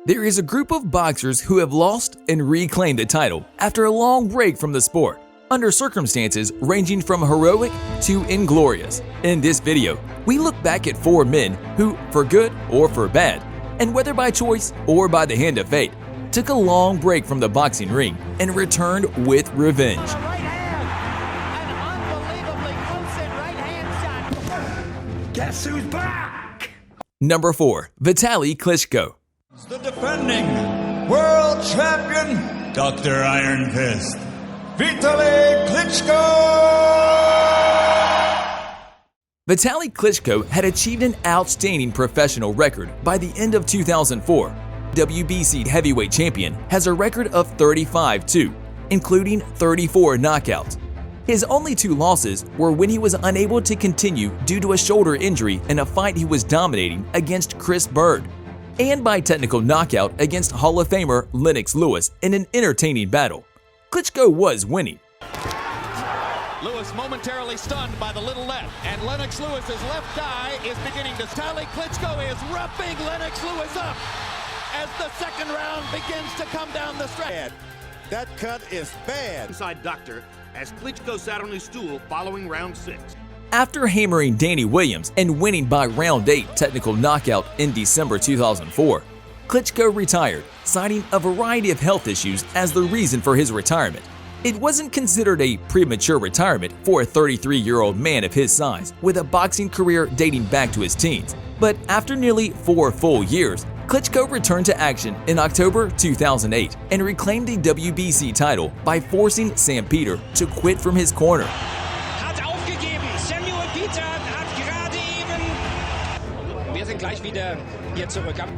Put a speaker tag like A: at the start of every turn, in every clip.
A: There is a group of boxers who have lost and reclaimed the title after a long break from the sport, under circumstances ranging from heroic to inglorious. In this video, we look back at 4 men who, for good or for bad, and whether by choice or by the hand of fate, took a long break from the boxing ring and returned with revenge.
B: Guess who's back?
A: Number 4. Vitali Klitschko.
C: The defending world champion, Dr. Iron Fist, Vitali Klitschko!
A: Vitali Klitschko had achieved an outstanding professional record by the end of 2004. WBC heavyweight champion has a record of 35-2, including 34 knockouts. His only 2 losses were when he was unable to continue due to a shoulder injury in a fight he was dominating against Chris Bird, and by technical knockout against Hall of Famer Lennox Lewis in an entertaining battle. Klitschko was winning.
D: Lewis momentarily stunned by the little left, and Lennox Lewis's left thigh is beginning to... Vitali Klitschko is roughing Lennox Lewis up as the second round begins to come down the stretch.
E: That cut is bad.
F: Inside doctor as Klitschko sat on his stool following round 6.
A: After hammering Danny Williams and winning by round 8 technical knockout in December 2004, Klitschko retired, citing a variety of health issues as the reason for his retirement. It wasn't considered a premature retirement for a 33-year-old man of his size with a boxing career dating back to his teens, but after nearly 4 full years, Klitschko returned to action in October 2008 and reclaimed the WBC title by forcing Sam Peter to quit from his corner.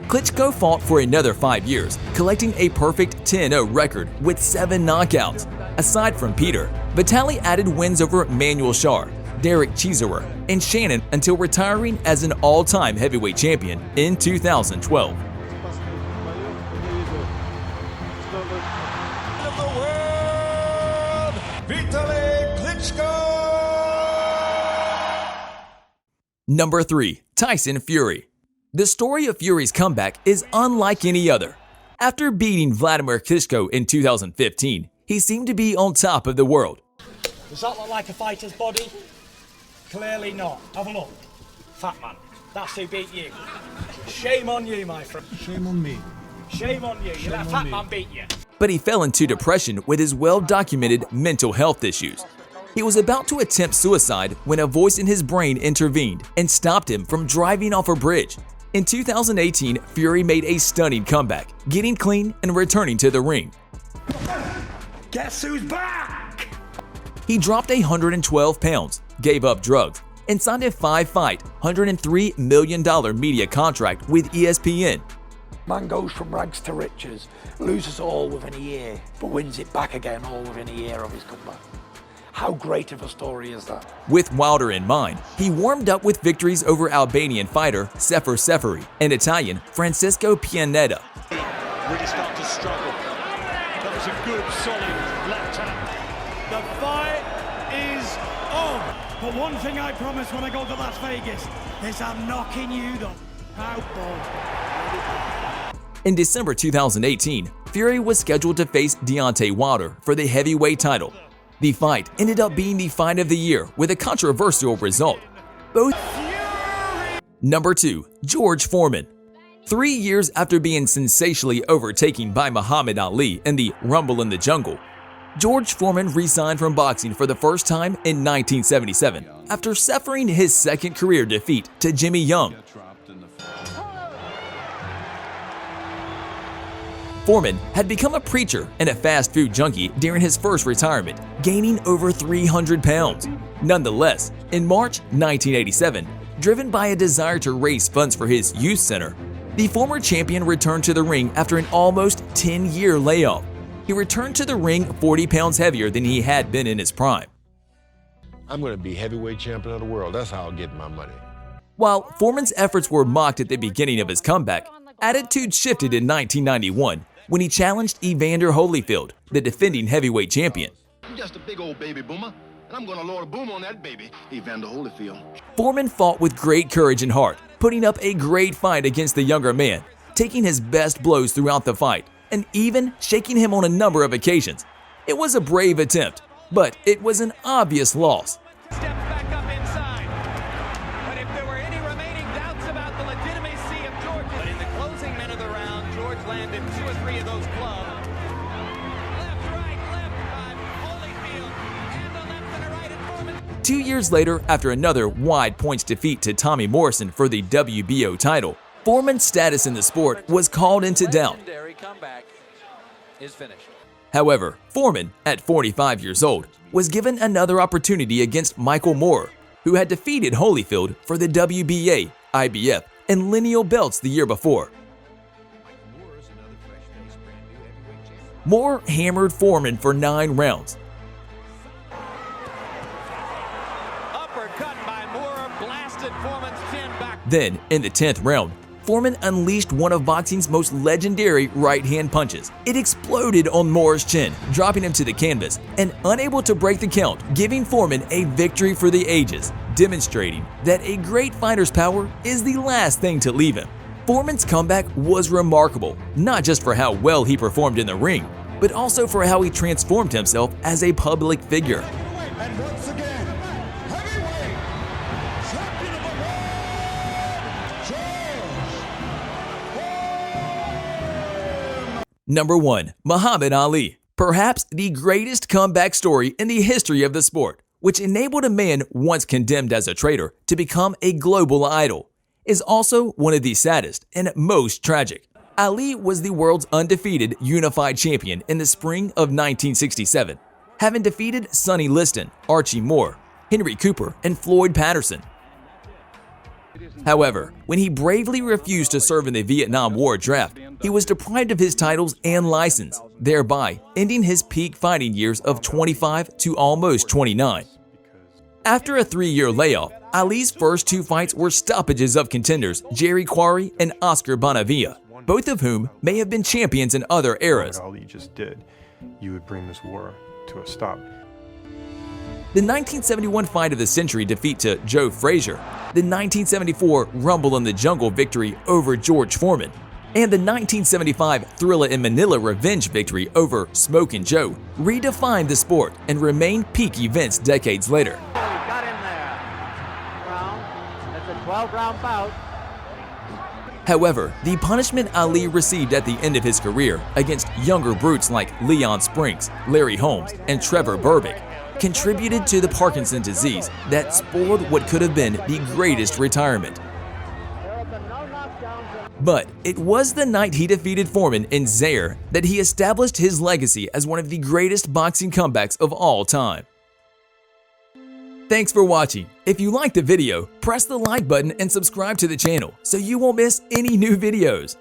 A: Klitschko fought for another 5 years, collecting a perfect 10-0 record with 7 knockouts. Aside from Peter, Vitali added wins over Manuel Schar, Derek Chisora, and Shannon until retiring as an all-time heavyweight champion in 2012.
C: Of the world, Vitali Klitschko!
A: Number 3. Tyson Fury. The story of Fury's comeback is unlike any other. After beating Vladimir Klitschko in 2015, he seemed to be on top of the world.
B: Does that look like a fighter's body? Clearly not. Have a look. Fat man. That's who beat you. Shame on you, my friend.
G: Shame on me.
B: Shame on you. You let a fat man beat you.
A: But he fell into depression with his well-documented mental health issues. He was about to attempt suicide when a voice in his brain intervened and stopped him from driving off a bridge. In 2018, Fury made a stunning comeback, getting clean and returning to the ring.
B: Guess who's back?
A: He dropped 112 pounds, gave up drugs, and signed a 5-fight, $103 million media contract with ESPN.
H: Man goes from rags to riches, loses all within a year, but wins it back again all within a year of his comeback. How great of a story is that?
A: With Wilder in mind, he warmed up with victories over Albanian fighter Sefer Seferi and Italian Francisco Pianetta.
F: Really start to struggle. That was a good, solid left hand.
B: The fight is on. But one thing I promise when I go to Las Vegas is I'm knocking you the out.
A: In December 2018, Fury was scheduled to face Deontay Wilder for the heavyweight title. The fight ended up being the fight of the year with a controversial result. Number 2. George Foreman. 3 years after being sensationally overtaken by Muhammad Ali in the Rumble in the Jungle, George Foreman re-signed from boxing for the first time in 1977 after suffering his second career defeat to Jimmy Young. Foreman had become a preacher and a fast food junkie during his first retirement, gaining over 300 pounds. Nonetheless, in March 1987, driven by a desire to raise funds for his youth center, the former champion returned to the ring after an almost 10-year layoff. He returned to the ring 40 pounds heavier than he had been in his prime.
G: I'm going to be heavyweight champion of the world. That's how I'll get my money.
A: While Foreman's efforts were mocked at the beginning of his comeback, attitude shifted in 1991 when he challenged Evander Holyfield, the defending heavyweight champion.
I: I'm just a big old baby boomer, and I'm gonna load a boom on that baby, Evander Holyfield.
A: Foreman fought with great courage and heart, putting up a great fight against the younger man. taking his best blows throughout the fight and even shaking him on a number of occasions. It was a brave attempt, but it was an obvious loss.
D: Steps back up inside. But if there were any remaining doubts about the legitimacy of George, but in the closing minute of the round, George landed 2 or 3 of those clubs. Left, right, by Holyfield, and a left and a right at Foreman.
A: 2 years later, after another wide points defeat to Tommy Morrison for the WBO title, Foreman's status in the sport was called into doubt.
J: Legendary comeback is finished.
A: However, Foreman, at 45 years old, was given another opportunity against Michael Moorer, who had defeated Holyfield for the WBA, IBF, and lineal belts the year before. Moorer hammered Foreman for 9 rounds.
D: Uppercut by Moorer blasted Foreman's chin back.
A: Then, in the 10th round, Foreman unleashed one of boxing's most legendary right-hand punches. It exploded on Moorer's chin, dropping him to the canvas, and unable to break the count, giving Foreman a victory for the ages, demonstrating that a great fighter's power is the last thing to leave him. Foreman's comeback was remarkable, not just for how well he performed in the ring, but also for how he transformed himself as a public figure.
C: And once again, heavyweight champion of the world, George.
A: Number 1. Muhammad Ali. Perhaps the greatest comeback story in the history of the sport, which enabled a man once condemned as a traitor to become a global idol, is also one of the saddest and most tragic. Ali was the world's undefeated unified champion in the spring of 1967, having defeated Sonny Liston, Archie Moore, Henry Cooper, and Floyd Patterson. However, when he bravely refused to serve in the Vietnam War draft, he was deprived of his titles and license, thereby ending his peak fighting years of 25 to almost 29. After a 3-year layoff, Ali's first 2 fights were stoppages of contenders Jerry Quarry and Oscar Bonavia, both of whom may have been champions in other eras.
K: What Ali just did, you would bring this war to a stop.
A: The 1971 Fight of the Century defeat to Joe Frazier, the 1974 Rumble in the Jungle victory over George Foreman, and the 1975 Thrilla in Manila revenge victory over Smokin' Joe redefined the sport and remain peak events decades later.
J: Got him there. That's a 12-round bout.
A: However, the punishment Ali received at the end of his career against younger brutes like Leon Springs, Larry Holmes, and Trevor Berbick contributed to the Parkinson's disease that spoiled what could have been the greatest retirement. But it was the night he defeated Foreman in Zaire that he established his legacy as one of the greatest boxing comebacks of all time. Thanks for watching. If you liked the video, press the like button and subscribe to the channel so you won't miss any new videos.